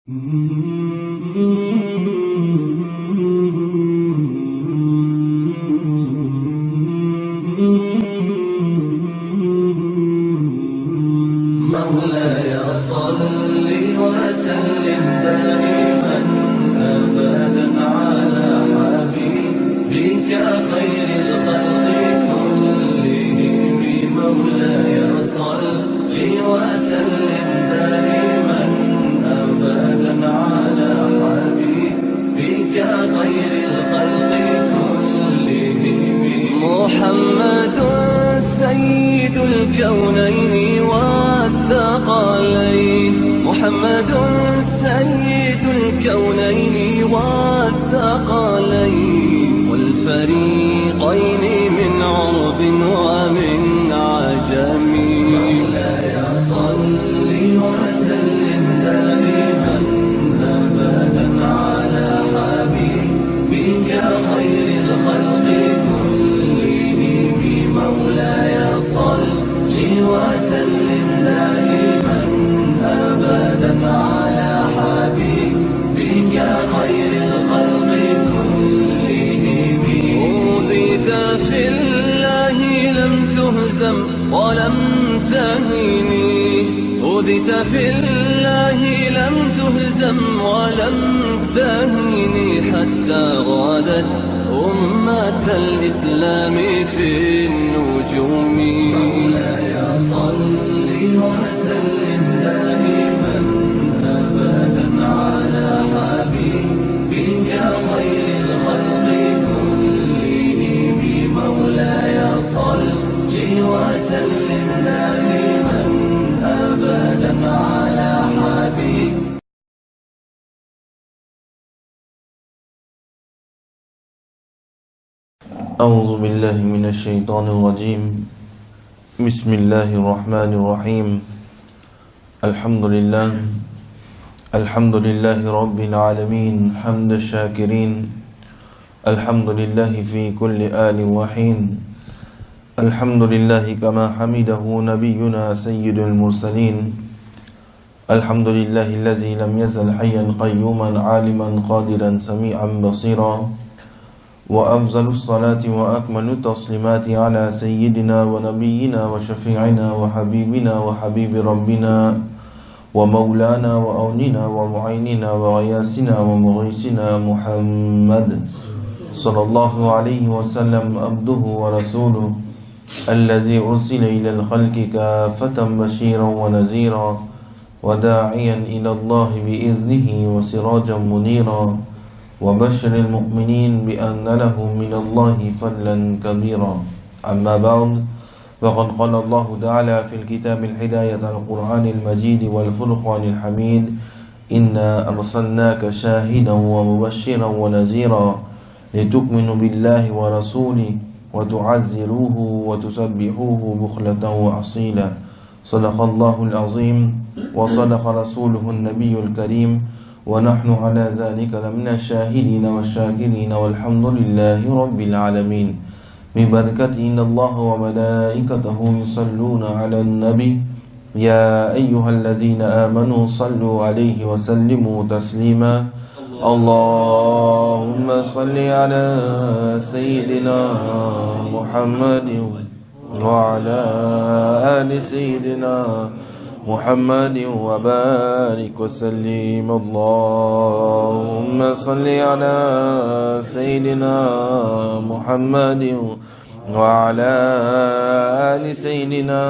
مولاي صل وسلم دائما أبدا على حبيبك خير الخلق كلهم. مولاي صل وسلم دائما أبدا على حبيبك خير الخلق كلهم. محمد سيد الكونين والثقلين، محمد سيد الكونين والثقلين والفريقين من عرب ومن عجم. مولاي صل وسلم دائما أبدا على حبيبك خير الخلق كلهم. مولاي صل وسلم دائما أبدا على حبيبك خير الخلق كلهم. أوذيت في الله لم تهزم ولم تهني، أوذيت في الله لم تهزم ولم تهني حتى غادت أمة الإسلام في النجوم. مولاي صل وسلم دائما أبدا على حبيبك خير الخلق كلهم. مولاي صل وسلم دائما أبدا على حبيبك. أعوذ بالله من الشيطان الرجيم. بسم الله الرحمن الرحيم. الحمد لله رب العالمين حمد الشاكرين. الحمد لله في كل آل وحين. الحمد لله كما حمده نبينا سيد المرسلين. الحمد لله الذي لم يزل حيا قيوما عالما قادرا سميعا بصيرا. وأفضل الصلاة وأكمل التسليمات على سيدنا ونبينا وشفيعنا وحبيبنا وحبيب ربنا ومولانا وأوننا ومعيننا وغياسنا ومغيثنا محمد صلى الله عليه وسلم عبده ورسوله الذي أرسل إلى الخلق كافة بشيرا ونذيرا وداعيا إلى الله بإذنه وسراجا منيرا وبشر المؤمنين بأن له من الله فضلا كبيرا. أما بعد، فقد قال الله تعالى في الكتاب الهداية القرآن المجيد والفرقان الحميد: إنا أرسلناك شاهدا ومبشرا ونذيرا لتؤمنوا بالله ورسوله وتعزروه وتسبحوه بكرة وأصيلا. صدق الله العظيم وصدق رسوله النبي الكريم، ونحن على ذلك لمن الشاهدين والشاكرين والحمد لله رب العالمين. ببركة إن الله وملائكته يصلون على النبي يا أيها الذين آمنوا صلوا عليه وسلموا تسليما. اللهم صل على سيدنا محمد وعلى آل سيدنا محمد وبارك وسلم. اللهم صل على سيدنا محمد وعلى آل سيدنا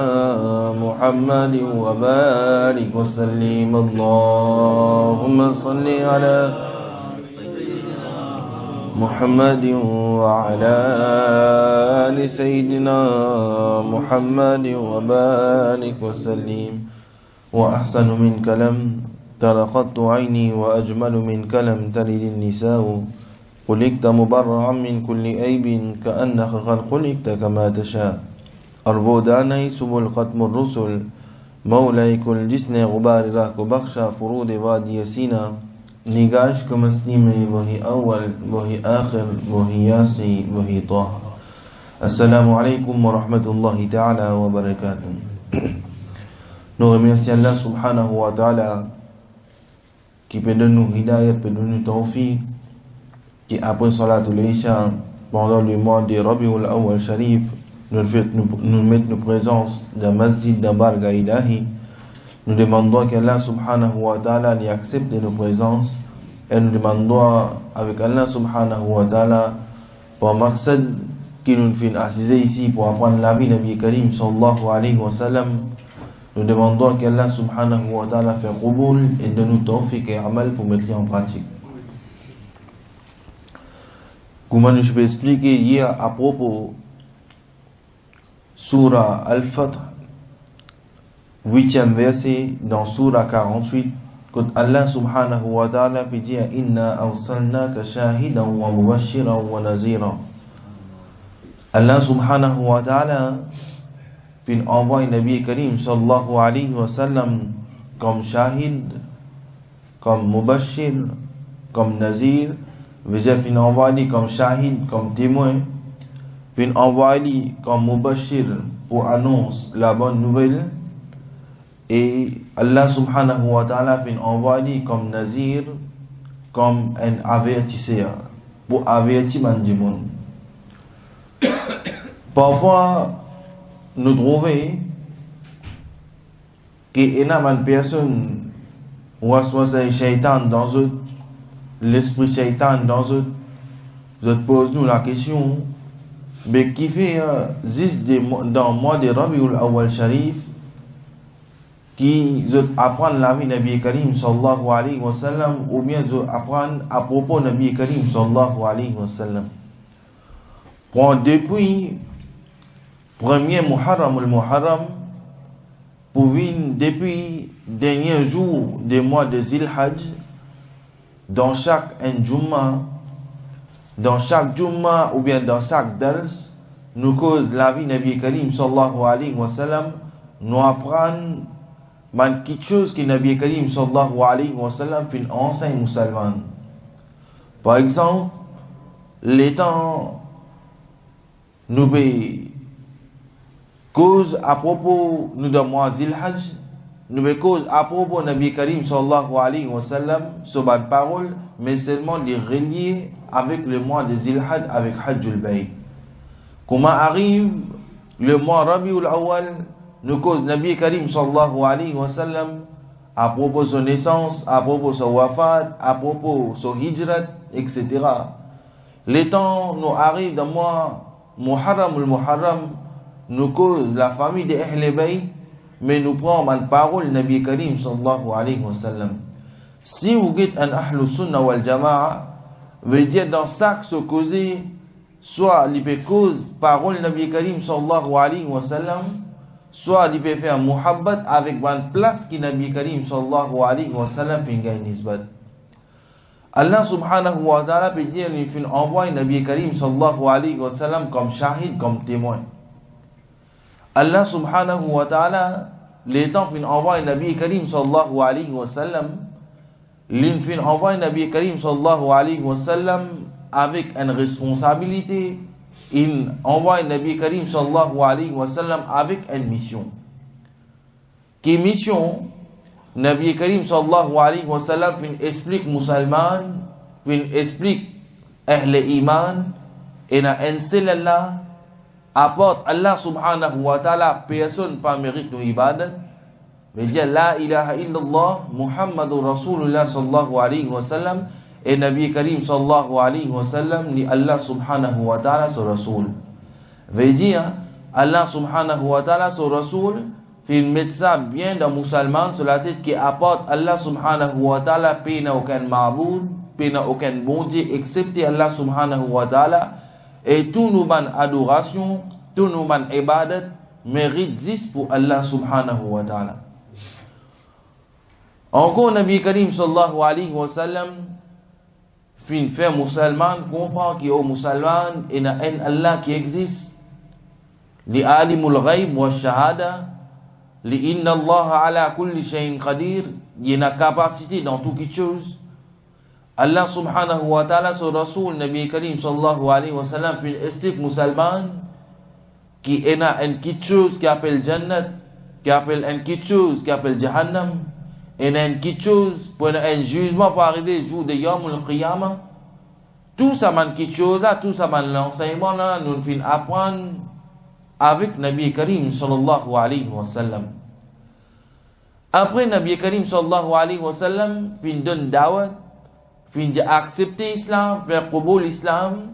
محمد وبارك وسلم. اللهم صل على محمد وعلى آل سيدنا محمد وبارك وسلم. وأحسن من كلام تلقت عيني وأجمل من كلام تلد النساء. خلقت مبرعا من كل عيب كأنك قد خلقت كما تشاء. أرفوداني سبل ختم الرسل مولاي كل جسن غبار راك بخشى فرود وادي سينا. نگاش کو مسنی میں وہی اول وہی آخر وہی یاسی وہی طه. Assalamu alaikum warahmatullahi ta'ala wabarakatuh. Nous remercions Allah subhanahu wa ta'ala qui peut donner nous hidayat, peut donner nous tawfiq, qui après Salatul Isha, pendant le mois de Rabiul Awwal Sharif, nous mettre nos présences dans le masjid d'Abarga Ilahi. Nous demandons qu'Allah subhanahu wa ta'ala y accepte nos présences et nous demandons avec Allah subhanahu wa ta'ala pour maqsad qui nous fait assiser ici pour apprendre la vie de Nabi Karim sallallahu alayhi wa sallam. Nous demandons qu'Allah subhanahu wa ta'ala fait qaboul et donne nous tawfiq et amal pour mettre en pratique. Comment je peux expliquer hier à propos Surah Al-Fath, 8e verset dans Surah 48, quand Allah subhanahu wa ta'ala peut dire Inna arsalnaka shahidan wa mubashiran wa nazira. Allah subhanahu wa ta'ala puis envoie Nabi Karim sallallahu alayhi wa sallam comme shahid, comme mubashir, comme nazir. Veut dire qu'il envoie comme shahid, comme témoin, puis envoie comme mubashir pour annoncer la bonne nouvelle, et Allah subhanahu wa ta'ala puis envoie comme nazir, comme un avertisseur pour avertir du monde. Parfois nous trouvons qu'il y a une personne ou un shaitan dans eux, l'esprit shaitan dans eux, je pose nous la question, mais qui fait juste dans le mois de Rabiul Awwal Sharif, qui apprend la vie de Nabi Karim sallallahu alayhi wa sallam, ou bien apprend à propos de Nabi Karim sallallahu alayhi wa sallam. Depuis premier Muharram al-Muharram, pour venir depuis dernier jour du mois de Zilhajj, dans chaque Jumma ou bien dans chaque dars, nous cause la vie de Nabi Karim sallallahu alayhi wa sallam, nous apprendre quelque chose que Nabi Karim sallallahu alayhi wa sallam fait enseigne musulman. Par exemple, les temps nous cause à propos nous de mois Zilhajj, nous cause à propos Nabi Karim sallallahu alayhi wa sallam sur la parole, mais seulement les relier avec le mois de Zilhajj, avec Hajjul Bayt. Comment arrive le mois Rabiul Awwal, nous cause Nabi Karim sallallahu alayhi wa sallam à propos de son naissance, à propos de son wafat, à propos de son hijrat, etc. Les temps nous arrivent dans le mois Muharram al-Muharram, nous cause la famille de Ahl Bayt, mais nous prenons une parole Nabi Karim sallallahu alayhi wa sallam. Si vous êtes un Ahlus Sunnah wal Jama'a, veut dire dans chaque ce causé, soit il peut cause parole Nabi Karim sallallahu alayhi wa sallam, soit il peut faire muhabbat avec une place qui Nabi Karim sallallahu alayhi wa sallam fait une nisbat. Allah subhanahu wa ta'ala peut dire il fait envoyer Nabi Karim sallallahu alayhi wa sallam comme shahid, comme témoin. Allah subhanahu wa ta'ala, les temps fin envoie Nabi Karim sallallahu alayhi wa sallam, l'in fin envoie Nabi Karim sallallahu alayhi wa sallam avec une responsabilité, il envoie Nabi Karim sallallahu alayhi wa sallam avec une mission. Qui mission? Nabi Karim sallallahu alayhi wa sallam fin explique musulman, fin explique ahl iman, et na un seul Allah, apporte Allah subhanahu wa ta'ala, personne pas mérite nos ibadat, mais dire la ilaha illallah, Muhammadur Rasulullah sallallahu alayhi wa sallam, et Nabi Karim sallallahu alayhi wa sallam, ni Allah subhanahu wa ta'ala son Rasul. Veut dire, Allah subhanahu wa ta'ala son Rasul, fait mettre ça bien dans musulman sur la tête qui apporte Allah subhanahu wa ta'ala, paix n'a aucun ma'boud, paix n'a aucun bon Dieu, excepté Allah subhanahu wa ta'ala, et tout nous ban adoration, tout nous ban ibadat, mérite juste pour Allah subhanahu wa ta'ala. Encore Nabi Karim sallallahu alayhi wa sallam, fin fait musulman, comprend qu'il y a musulman, et n'a un Allah qui existe, li alimul ghaib wa shahada, li inna Allah ala kulli shay'in qadir, il y a une capacité dans toute chose. Allah subhanahu wa ta'ala, son Rasul, Nabi Karim sallallahu alayhi wa sallam, explique musulman qui a une petite chose qui appelle Jannat, qui appelle une petite chose qui appelle Jahannam, et une quelque chose pour un jugement pour arriver le jour de Yom al-Qiyamah. Tout ça, quelque chose là, tout ça, l'enseignement là, nous finissons apprendre avec Nabi Karim sallallahu alayhi wa sallam. Après Nabi Karim sallallahu alayhi wa sallam, fin donne dawat, fin accepter l'islam, faire qubul l'islam,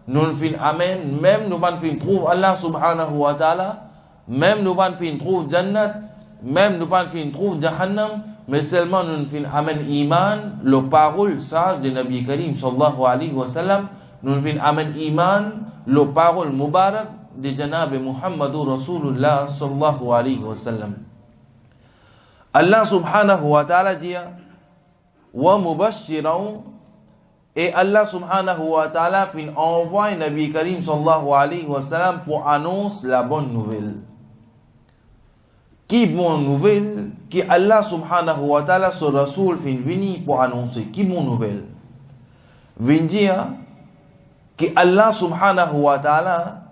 nous fin amen, même nous fin trouve Allah subhanahu wa ta'ala, même nous fin trouve Jannat, même nous fin trouve Jahannam, mais seulement nous fin amen iman, le parole sage de Nabi Karim sallallahu alayhi wa sallam, nous fin amen iman, le parole mubarak de Janab Muhammadur Rasulullah sallallahu alayhi wa sallam. Allah subhanahu wa ta'ala dit wa mubashiran, et Allah subhanahu wa ta'ala fin envoie Nabi Karim sallallahu alayhi wa sallam pour annoncer la bonne nouvelle. Qui bonne nouvelle? Qui Allah subhanahu wa ta'ala son Rasoul fin vini pour annoncer. Qui bonne nouvelle? Vin dire que Allah subhanahu wa ta'ala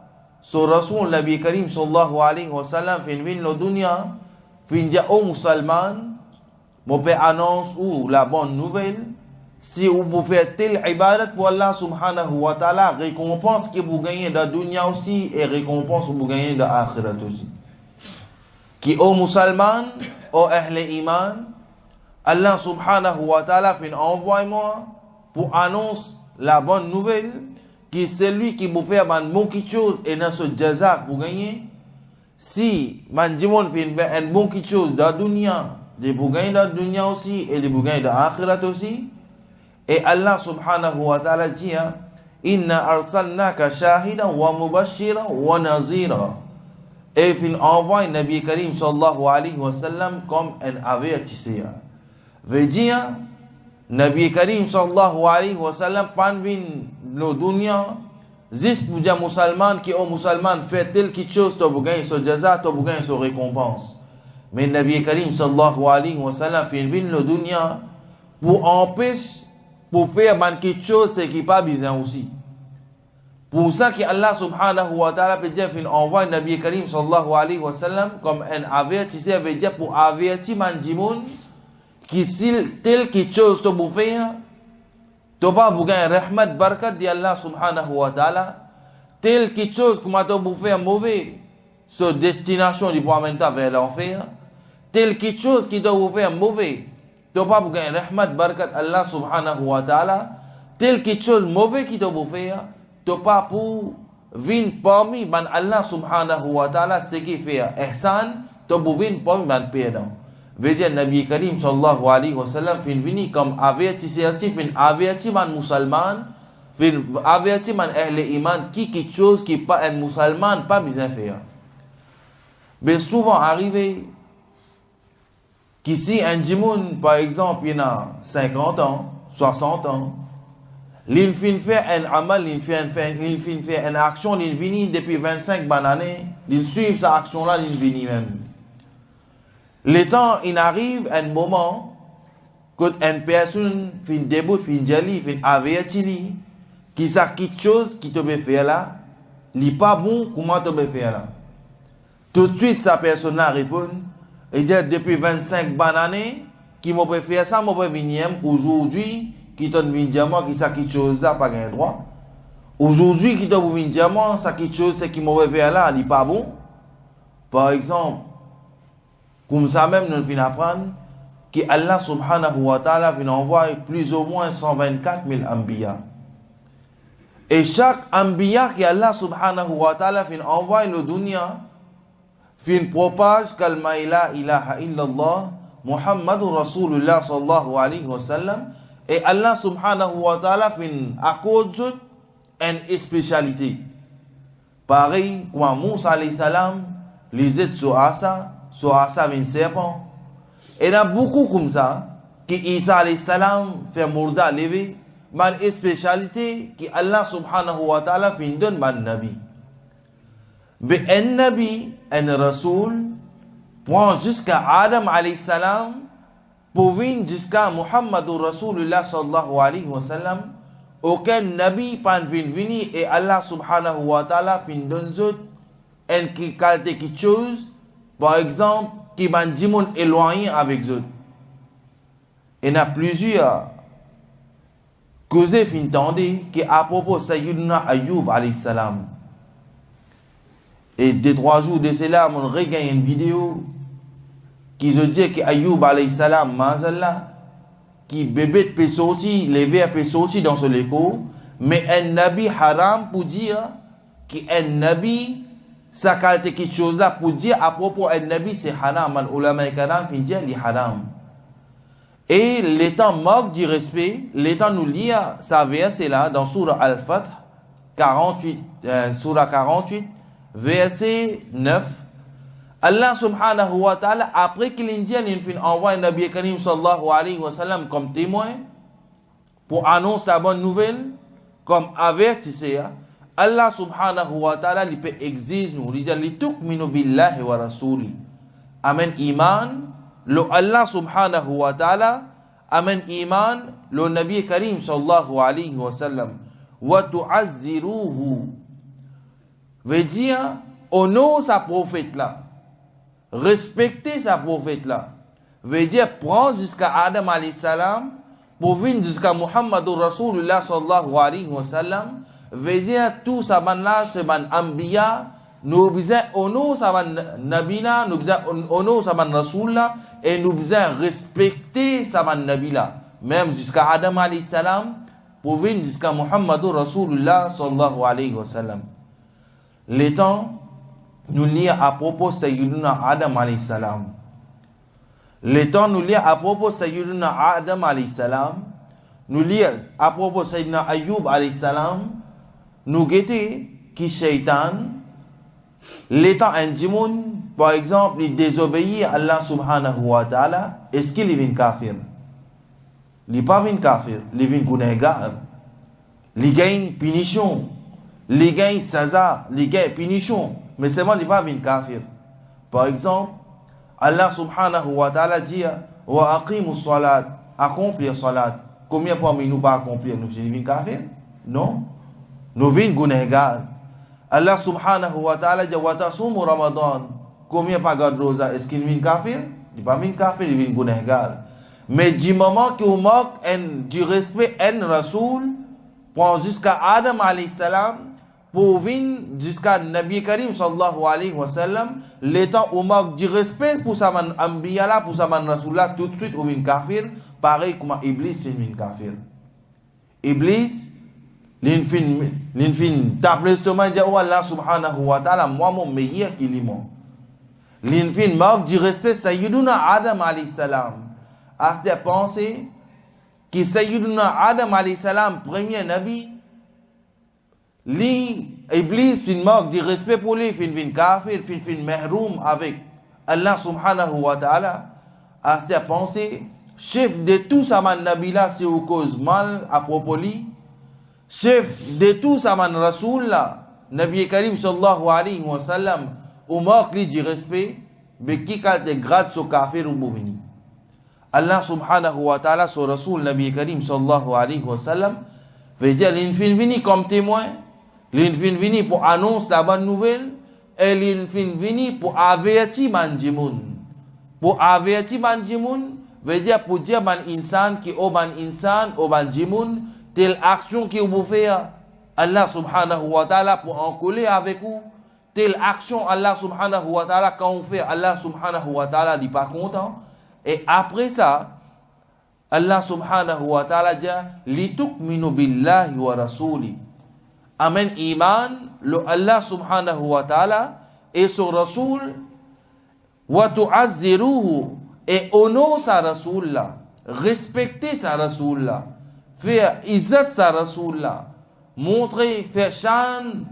son Rasoul Nabi Karim sallallahu alayhi wa sallam fin vini le dunya, fin dire aux musulmans, mon père annonce ou la bonne nouvelle, si vous faites telle ibadat pour Allah subhanahu wa ta'ala, récompense que vous gagnez dans la dunya aussi et récompense que vous gagnez dans l'akhirat aussi. Qui aux musulmans, aux ahl iman, Allah subhanahu wa ta'ala fin envoie-moi pour annoncer la bonne nouvelle, qui c'est lui qui vous fait une bonne chose et dans ce jaza que vous gagnez. Si man dimon fin faire une bonne chose dans la dunya, de vous gagner dans la dunya aussi et de vous gagner dans l'akhirat aussi. Et Allah subhanahu wa ta'ala dit inna arsalnaka shahidan wa mubashiran wa nazira. Et fin envoie Nabi Karim sallallahu alayhi wa sallam comme un avertisseur. Veut dire Nabi Karim sallallahu alayhi wa sallam panvin le dunya juste pour dire musulman qui au musulman fait quelque chose to gagner son jaza, to gagner son récompense. Mais Nabi Karim sallallahu alayhi wa sallam fin vin le dunya pour empêcher pour faire quelque chose c'est qui pas besoin aussi. Pour ça que Allah subhanahu wa ta'ala peut dire qu'il envoie Nabi Karim sallallahu alayhi wa sallam comme un avertisseur, veut dire pour avertir man qui s'il tel quelque chose to vous faire, to pas vous gagner rahmat barakat de Allah subhanahu wa ta'ala, tel quelque chose comment to vous faire mauvais, sur destination du poimenta vers l'enfer, tel quelque chose qui doit vous faire mauvais, to pas vous gagner rahmat barakat Allah subhanahu wa ta'ala, tel quelque chose mauvais qui doit vous faire, to pas pour vin parmi ban Allah subhanahu wa ta'ala ce qui fait ihsan, to pour vin parmi ban perdant. Veut dire Nabi Karim sallallahu alayhi wa sallam fin vini comme avertisseur, fin avertir man musulman, fin avertir man ahl iman qui quelque chose qui pas un musulman pas besoin faire. Mais souvent arrivé qu'ici un djimoun par exemple il a 50 ans, 60 ans, il fin fait un amal, il fin fait une action, il vini depuis 25 années, il suit sa action là, il vini même. Le temps, il arrive un moment que une personne fin débute, fin jali, fin averti, qui sait quelque chose qui te peut faire là, il n'est pas bon, comment te peut faire là. Tout de suite, sa personne répond, et dit depuis 25 années, qui m'a peut faire ça, m'a peut venir aujourd'hui, qui te vient dire moi, qui sait quelque chose là, pas gain droit. Aujourd'hui, qui te vient dire moi, ça quelque chose, c'est qui m'a peut faire là, il n'est pas bon. Par exemple, comme ça même, nous venons apprendre que Allah subhanahu wa ta'ala vient envoyer plus ou moins 124 000 anbiya. Et chaque anbiya que Allah subhanahu wa ta'ala vient envoyer le dunya, vient propage kalma la ilaha illallah, Muhammadur Rasulullah sallallahu alayhi wa sallam, et Allah subhanahu wa ta'ala vient accorder une spécialité. Pareil, comme Moussa alayhi salam, les aides sur Asa, sur Asa vient serpent. Et il y a beaucoup comme ça, qui Isa alayhi salam fait mourda lever, une spécialité qui Allah subhanahu wa ta'ala vient donner à Nabi. Mais un Nabi, un Rasoul, prend jusqu'à Adam alayhi salam, pour venir jusqu'à Muhammadur Rasulullah sallallahu alayhi wa sallam, aucun Nabi pas venir et Allah subhanahu wa ta'ala vient donner une qualité quelque chose, par exemple, qui m'a dit mon éloigné avec eux. il y a plusieurs causes fintandes qui à propos de Sayyidina Ayyub alayhi salam. Et 2-3 jours de cela, on regarde une vidéo qui se dit que Ayyub alayhi salam, mazallah, qui bébé peut sortir, les verres peut sortir dans ce léco, mais un nabi haram pour dire qu'un nabi, ça qualité quelque chose là pour dire à propos d'un nabi c'est haram, al ulama karam fin dire li haram. Et l'état manque du respect, l'état nous lit ça verset là dans Surah Al-Fath 48, Surah 48, verset 9. Allah subhanahu wa ta'ala, après qu'il envoie un Nabi Karim sallallahu alayhi wa sallam comme témoin pour annoncer la bonne nouvelle, comme avertisseur, Allah subhanahu wa ta'ala il peut exiger nous, il dit li tu'minu billahi wa rasuli. Amen iman, le Allah subhanahu wa ta'ala, amen iman, le Nabi Karim sallallahu alayhi wa sallam, wa tu'azziruhu. Veut dire, honore sa prophète là. Respecter sa prophète là veut dire prendre jusqu'à Adam alayhi salam pour venir jusqu'à Muhammadur Rasulullah sallallahu alayhi wa sallam, veut dire tout ça man là c'est man ambiya, nous besoin honor ça man nabila, nous besoin honor ça man rasul là, et nous besoin respecter ça man nabila même jusqu'à Adam alayhi salam pour venir jusqu'à Muhammadur Rasulullah sallallahu alayhi wa sallam. Les temps nous lit à propos de Sayyidina Adam alayhi salam. Le temps nous lit à propos de Sayyidina Adam alayhi salam. Nous lit à propos de Sayyidina Ayyub alayhi salam. Nous guettons qui shaitan. L'état un djimoun, par exemple, il désobéit à Allah subhanahu wa ta'ala. Est-ce qu'il est un kafir? Il n'est pas un kafir. Il est un gunégar. Il gagne punition. Il gagne saza. Il gagne punition. Mais seulement il n'est pas un kafir. Par exemple, Allah subhanahu wa ta'ala dit wa aqimu salat, accomplir salat. Combien parmi nous pas accomplir? Nous sommes kafir? Non. Nous sommes gunégar. Allah subhanahu wa ta'ala dit wa tasumu ramadan. Combien pas garde rosa? Est-ce qu'il est un kafir? Il n'est pas un kafir, il est un gunégar. Mais du moment qu'on manque du respect un rasoul, prend jusqu'à Adam alayhi salam, pour venir jusqu'à Nabi Karim sallallahu alayhi wa sallam, l'état où manque du respect pour sa man ambiya là, pour sa man rasoul tout de suite ou une kafir, pareil comme Iblis fait une kafir. Iblis, l'infin tape l'estomac dit oh Allah subhanahu wa ta'ala, moi mon meilleur qu'il est moi. L'infin manque du respect Sayyiduna Adam alayhi salam. À se penser que Sayyiduna Adam alayhi salam, premier Nabi, Iblis fin manque du respect pour lui, fin kafir, fin mahroum avec Allah subhanahu wa ta'ala. À se penser, chef de tout ça man Nabi là, c'est au cause mal à propos lui. Chef de tout ça man Rasoul là, Nabi Karim sallallahu alayhi wa sallam, au manque lui du respect, mais qui calte grade sur kafir ou bouvini. Allah subhanahu wa ta'ala, sur Rasoul Nabi Karim sallallahu alayhi wa sallam, veut dire l'infin vini comme témoin. L'infin vini pour annoncer la bonne nouvelle et l'infin vini pour avertir manjimoun. Pour avertir manjimoun veut dire pour dire man insan qui au man insan au manjimoun telle action qui vous fait Allah subhanahu wa ta'ala pour en coller avec vous. Telle action Allah subhanahu wa ta'ala quand on fait Allah subhanahu wa ta'ala n'est pas content. Et après ça Allah subhanahu wa ta'ala dit li tu'minu billahi wa rasuli. Amen iman, le Allah subhanahu wa ta'ala et son Rasoul, wa tu'azziruhu, et honore sa Rasoul là, respecter sa Rasoul là, faire izzat sa Rasoul là, montrer, faire shan,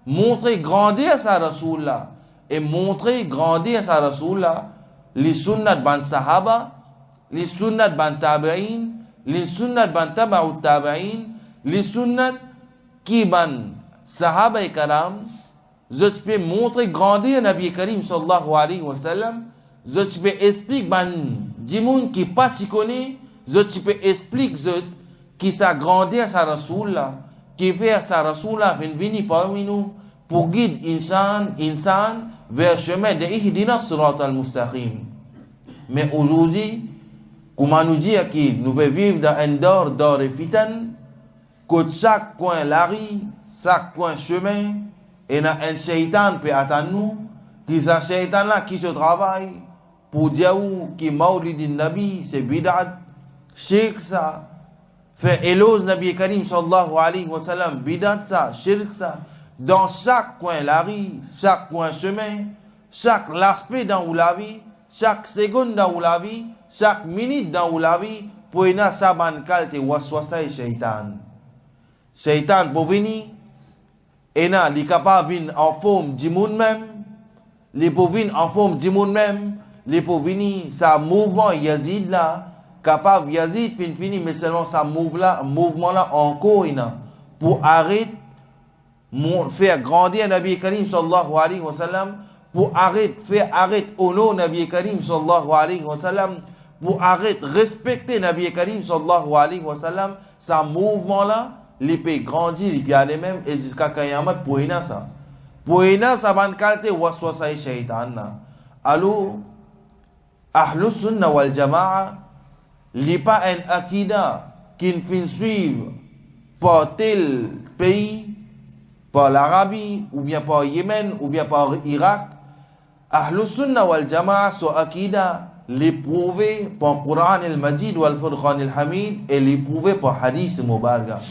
montrer grandir sa Rasoul là, et montrer grandir sa Rasoul là, les sunnat ban sahaba, les sunnat ban tabi'in, les sunnat ban taba'ut tabi'in, les sunnat qui ban sahaba et karam, je peux montrer grandir Nabi Karim sallallahu alayhi wa sallam, je peux expliquer ban dimoun qui pas s'y connaît, je peux expliquer qui ça grandir sa rasoul là, qui fait sa rasoul là venir parmi nous pour guider insan vers le chemin de ihdina sirat al-mustaqim. Mais aujourd'hui, Comment nous dire que nous pouvons vivre dans un d'or et fitan, que chaque coin lari, chaque coin chemin, et dans un shaitan peut attendre nous, qui c'est un shaitan là qui se travaille pour dire que Maulid Nabi c'est bid'at, shirk ça, fait éloge Nabi Karim sallallahu alayhi wa sallam, bid'at ça, shirk ça, dans chaque coin lari, chaque coin chemin, chaque aspect dans la vie, chaque seconde dans la vie, chaque minute dans la vie, pour y avoir sa ban qualité waswasa et shaitan. Shaitan pour venir, et là, il est capable de venir en forme du monde même, il peut venir en forme du monde même, il peut venir, sa mouvement Yazid là, capable Yazid fini, mais seulement sa mouvement là encore, pour arrêter, faire grandir Nabi Karim sallallahu alayhi wa sallam, pour faire arrêter honneur Nabi Karim sallallahu alayhi wa sallam, pour arrêter respecter Nabi Karim sallallahu alayhi wa sallam, sa mouvement là, il peut grandir, il peut aller même, et jusqu'à Kayamat, pour y avoir ça. Pour y avoir ça, ban qualité, waswasa et shaitan. Alors, Ahlus Sunna wal Jama'a, il n'est pas un akida qui ne fait suivre par tel pays, par l'Arabie, ou bien par Yémen, ou bien par Irak. Ahlus Sunna wal Jama'a, son akida, l'éprouvé par Quran al-Majid wal Furqan al-Hamid, et l'éprouvé par Hadith Mubaraka.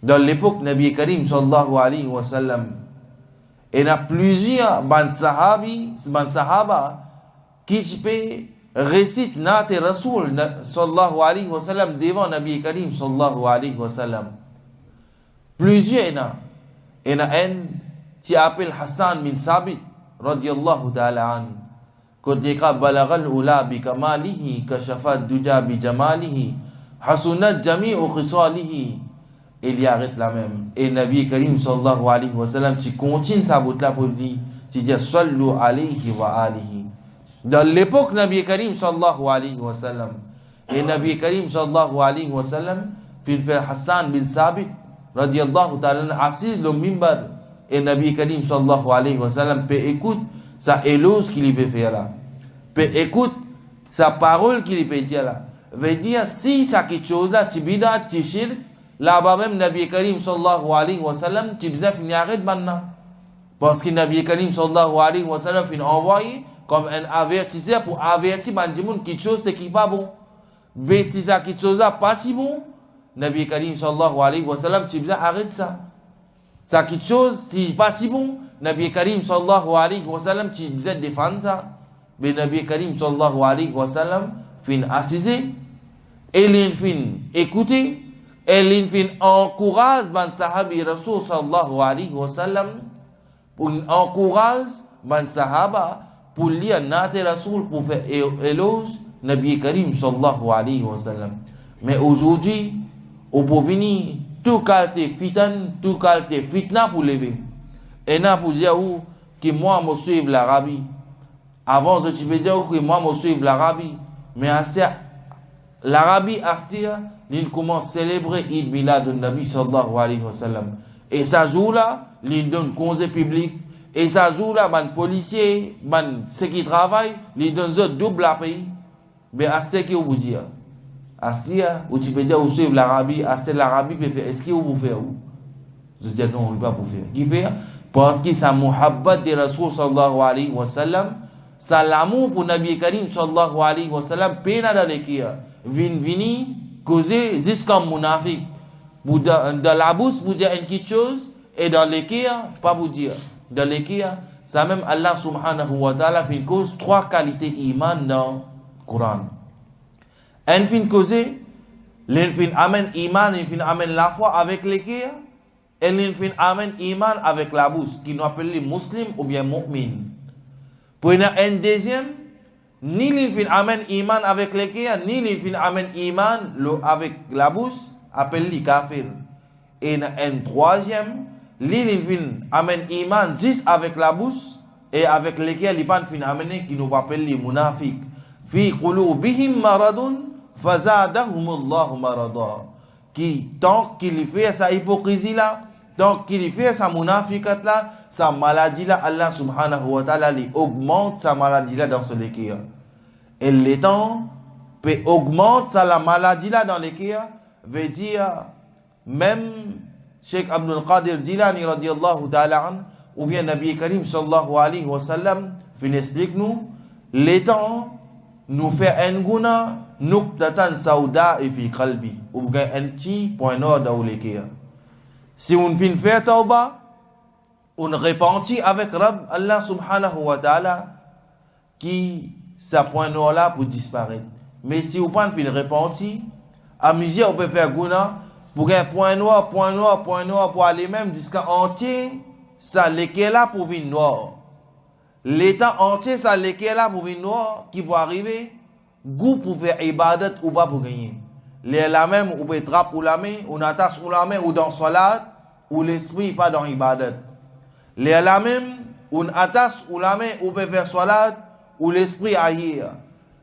Dans l'époque Nabi Karim sallallahu alayhi wa sallam, il y a plusieurs ban sahaba qui peut réciter Nat et Rasoul sallallahu alayhi wa sallam devant Nabi Karim sallallahu alayhi wa sallam. Plusieurs il y a un qui appelle Hassan bin Sabit radiyallahu ta'ala an. Ketika balagal ula bi kamalihi kashafat duja bi jamalihi hasunat jami'u khisalihi. Il y arrête la même. Et Nabi Karim sallallahu alayhi wa sallam, tu continues sa route là pour dire, tu dis sallu alayhi wa alihi. Dans l'époque Nabi Karim sallallahu alayhi wa sallam, et Nabi Karim sallallahu alayhi wa sallam, puis il fait Hassan bin Sabit, radiyallahu ta'ala, assis le mimbar, et Nabi Karim sallallahu alayhi wa sallam, peut écouter sa éloge qu'il peut faire là. Peut écouter sa parole qu'il peut dire là. Veut dire, si ça quelque chose là, tu bidat, tu shirk, là-bas même, Nabi Karim sallallahu alayhi wa sallam, tu disais qu'il n'y a rien de maintenant. Parce que Nabi Karim sallallahu alayhi wa sallam, il envoyé comme un avertisseur pour avertir les gens quelque chose c'est qui pas bon. Mais si ça quelque chose là pas si bon, Nabi Karim sallallahu alayhi wa sallam, tu disais arrête ça. Ça quelque chose, si pas si bon, Nabi Karim sallallahu alayhi wa sallam, tu disais défendre ça. Mais Nabi Karim sallallahu alayhi wa sallam, fin assisé, et il fin écouter. Et l'in encourage ban sahabi Rasul sallallahu alayhi wa sallam, pour encourage ban sahaba pour lire Nat Rasul pour faire éloge Nabi Karim sallallahu alayhi wa sallam. Mais aujourd'hui, on peut venir tout qualité fitan, tout qualité fitna pour lever. Et là pour dire que moi je suis l'Arabie. Avant je peux dire que moi je suis l'Arabie, mais l'Arabie astia, il commence à célébrer Eid Milad Nabi sallallahu alayhi wa sallam. Et ça joue là, il donne conseil public. Et ça joue là, les policiers, ceux qui travaillent, ils donnent un double à pays. Mais astia qui vous dit, astia, ou tu peux dire, ou suivre l'Arabie, astia l'Arabie peut faire, est-ce qu'il vous faire où? Je dis non, on ne peut pas faire. Qui fait? Parce que ça muhabbat de Rasul sallallahu alayhi wa sallam, ça l'amour pour Nabi Karim sallallahu alayhi wa sallam, peine dans l'équipe. Vini, causer jusqu'à munafik. Dans la bouche, vous dire une petite chose, et dans l'équipe, pas vous dire. Dans l'équipe, ça même Allah subhanahu wa ta'ala fait cause trois qualités iman dans le Coran. Un fin causé, l'un amène iman, l'un amène la foi avec l'équipe, et l'un amène iman avec la bouche, qui nous appelle les musulmans ou bien mu'min. Pour un deuxième, ni l'in amène iman avec l'équerre, ni l'in amène iman avec la bouche, appelle les kafir. Et un troisième, l'in amène iman juste avec la bouche, et avec l'équerre, l'in fin amène qui nous appelle les munafiq. Fi qulubihim maradun, fazadahumullahu marada. Qui, tant qu'il fait sa hypocrisie là, donc, qu'il fait sa munafiqat là, sa maladie là, Allah subhanahu wa ta'ala lui augmente sa maladie là dans ce l'équerre. Et l'étant, peut augmenter la maladie là dans lesquelles veut dire même Cheikh Abdul Qadir Jilani radiyallahu ta'ala an ou bien Nabi Karim sallallahu alayhi wa sallam fin explique nous les temps nous fait un guna nuqtatan sauda fi qalbi ou bien un petit point noir dans lesquels si on fin fait tauba on repentit avec Rabb Allah subhanahu wa ta'ala qui ça point noir là pour disparaître. Mais si on prend une repentir, à mesure on peut faire guna pour un point noir pour aller même jusqu'à entier ça lesquels là pour venir noir. L'état entier ça lesquels là pour venir noir qui va arriver goût pour faire ibadat ou pas pour gagner. Les la même ou peut trappe ou la main ou attache ou la main ou dans salat ou l'esprit pas dans ibadat. Les la même ou attache ou la main ou peut faire salat ou l'esprit ailleurs.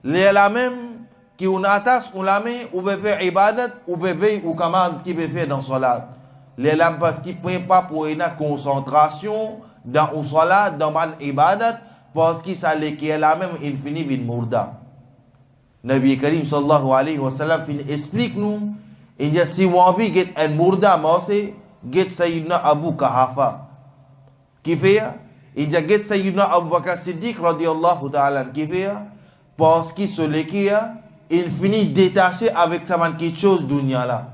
Les la même qui on attache ou la main ou peut faire ibadat ou peut veiller ou commande qui peut faire dans salat. Les la parce qu'il prend pas pour une concentration dans ou salat dans man ibadat parce qu'il ça les qui est la même infini bin mourda. Nabi Karim sallallahu alayhi wa sallam explique nous il y a si on envie get un mourda massé get Sayyidina Abu Kahafa qui fait il y a get Sayyidina Abu Bakr Siddiq radiyallahu ta'ala qui fait parce qu'il se l'équia il finit détaché avec sa man quelque chose dunya là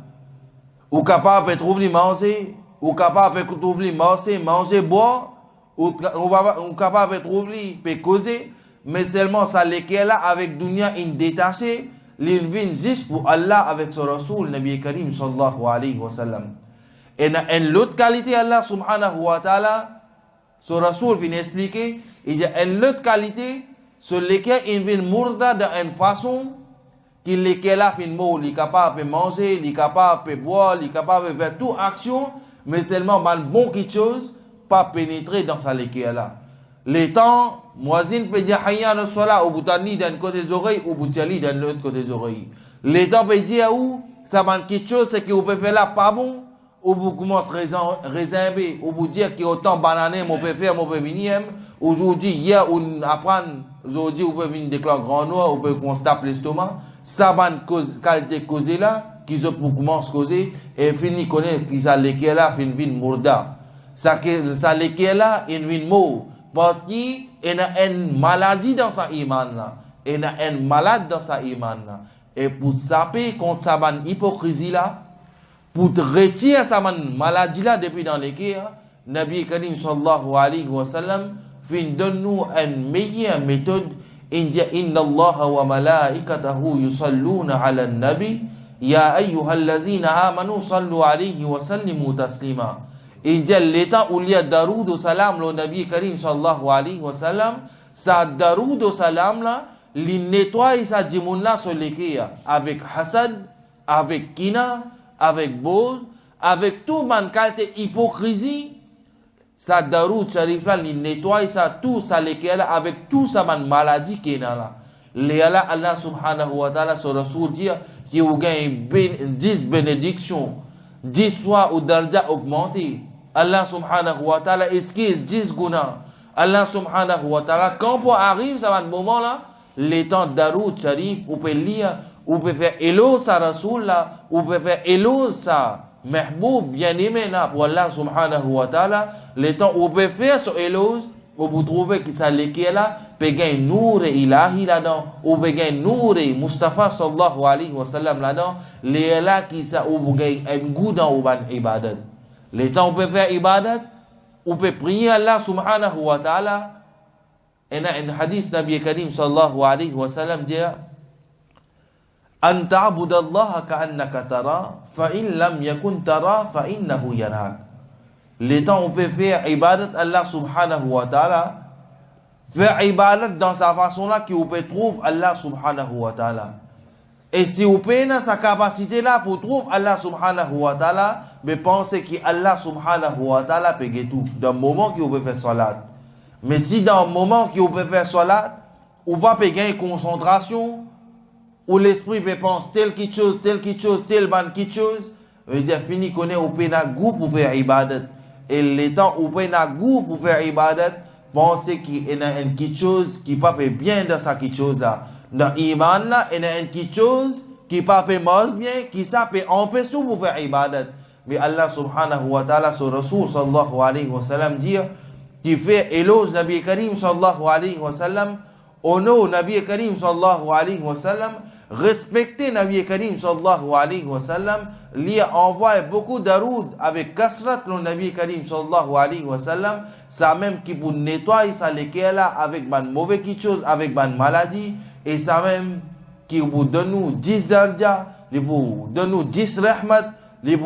ou capable de trouver manger ou capable de trouver manger boire ou capable de trouver peut causer mais seulement ça lesquels là avec dunya in détaché l'invin juste pour Allah avec son Rasoul Nabi Karim sallallahu alayhi wa sallam et en l'autre qualité Allah subhanahu wa ta'ala son Rasoul vient expliquer il y a une autre qualité sur lesquels il vient mourda d'une façon qu'il lesquels là fin mot il est capable de manger il est capable de boire il est capable de faire toute action mais seulement mal bon quelque chose pas pénétrer dans sa lesquels là les temps Muazzin peut dire hayya ala salat ou boutani d'un côté des oreilles ou boutali d'un l'autre côté des oreilles. L'État peut dire où ça manque quelque chose c'est que vous pouvez faire là pas bon ou vous commencez réserver ou vous dire qu'il y a autant banané mon peut faire mon peut venir aujourd'hui hier on apprend aujourd'hui vous pouvez venir déclarer grand noir ou peut constater l'estomac ça manque cause qualité causée là qu'ils ont pour commencer causer et fini connaître qu'ils a lesquels là fin vin mourda ça que ça lesquels là une vin mot parce qu'il y a une maladie dans sa iman là. Il y a un malade dans sa iman là. Et pour saper contre sa hypocrisie là, pour retirer sa maladie là depuis dans les guerres, Nabi Karim sallallahu alayhi wa sallam donne-nous une meilleure méthode. Inna Allah wa malaikatahu yusalluna ala nabi ya ayyuhallazina amanu sallu alayhi wa sallimu taslima. Il dit l'état où il y a daroud au salam le Nabi Karim sallallahu alayhi wa sallam ça daroud au salam là il nettoie sa jimoun là sur l'équille avec hasad avec kina avec bose avec tout man qualité hypocrisie ça daroud sharif là il nettoie ça tout ça l'équille là avec tout ça man maladie qui est là léala Allah subhanahu wa ta'ala sur Rasoul dit qu'il vous gagne 10 bénédictions 10 fois au darja augmenté Allah subhanahu wa ta'ala esquisse 10 guna. Allah subhanahu wa ta'ala, quand on arrive à ce moment-là, les temps d'Aroud Sharif, on peut lire, on peut faire éloge sa Rasoul là, on peut faire éloge sa Mahboub bien-aimé là, pour Allah subhanahu wa ta'ala, les temps où on peut faire ce éloge, on peut trouver que ça l'équipe là, peut gagner nour et ilahi là-dedans, ou peut gagner nour et Mustafa sallallahu alayhi wa sallam là-dedans, les là qui ça, ou peut gagner un goût dans l'uban ibadat. Les temps où on peut faire ibadat, on peut prier Allah subhanahu wa ta'ala. Et dans un hadith Nabi Karim sallallahu alayhi wa sallam dit An ta'budallaha ka'annaka tara, fa in lam yakun tara, fa innahu yarak. Les temps où on peut faire ibadat Allah subhanahu wa ta'ala, faire ibadat dans sa façon là qu'on peut trouver Allah subhanahu wa ta'ala. Et si vous payez sa capacité là pour trouver Allah subhanahu wa ta'ala, mais pensez que Allah subhanahu wa ta'ala peut tout. Dans le moment que vous pouvez faire salat. Mais si dans le moment que vous pouvez faire salat, vous ne pouvez pas gagner concentration, ou l'esprit peut penser telle chose, telle ban quelque chose, veut dire fini qu'on est au pays goût pour faire ibadat. Et les temps où vous avez goût pour faire ibadat, pensez qu'il y a quelque chose qui ne peut pas bien dans sa quelque chose là. Dans l'iman là, il y a une petite chose qui pas fait mal bien, qui ça peut empêcher pour faire ibadat. Mais Allah subhanahu wa ta'ala, sur Rasul sallallahu alayhi wa sallam, dit, qui fait éloge Nabi Karim sallallahu alayhi wa sallam, honor Nabi Karim sallallahu alayhi wa sallam, respecter Nabi Karim sallallahu alayhi wa sallam, lui envoie beaucoup d'aroud avec kasrat le Nabi Karim sallallahu alayhi wa sallam, ça même qui pour nettoyer ça lesquels avec ban mauvais quelque chose, avec ban maladie, et ça même qui vous donne nous 10 darja, les vous donne nous 10 rahmat, les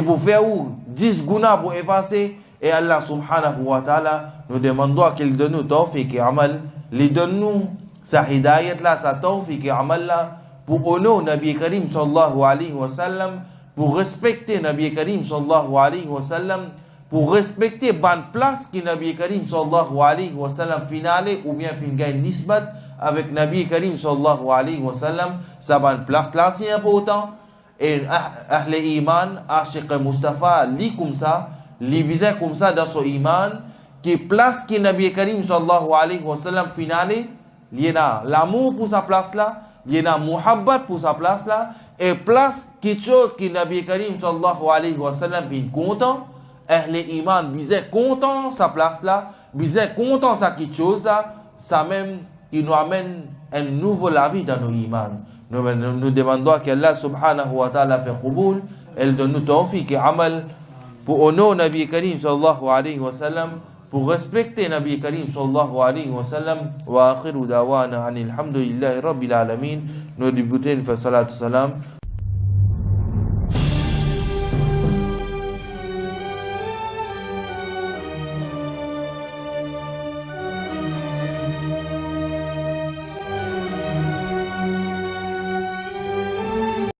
vous faire 10 guna pour effacer. Et Allah subhanahu wa ta'ala nous demandons qu'il donne nous tawfiq et amal, les donne nous sa hidayat là, sa tawfiq et amal là, pour honorer Nabi Karim sallallahu alayhi wa sallam, pour respecter Nabi Karim sallallahu alayhi wa sallam, pour respecter ban place qui Nabi Karim sallallahu alayhi wa sallam finale ou bien fin gagne nisbat avec Nabi Karim sallallahu alayhi wa sallam, ça ban place là c'est important. Et Ahle Iman, Ashiq Mustafa, li comme ça, li visait comme ça dans son iman, qui place qui Nabi Karim sallallahu alayhi wa sallam finale, il y a l'amour pour sa place là, il y a muhabbat pour sa place là, et place quelque chose qui Nabi Karim sallallahu alayhi wa sallam est content, Ahle Iman visait content sa place là, visait content sa quelque chose là, ça même, il nous amène un nouveau la vie dans nos imans. Nous demandons qu'Allah subhanahu wa ta'ala fait qaboul, elle donne nous tawfiq et amal pour honorer Nabi Karim sallallahu alayhi wa sallam, pour respecter Nabi Karim sallallahu alayhi wa sallam. Wa akhiru dawana anil hamdulillahi rabbil alamin. Nous débutons une salat salam.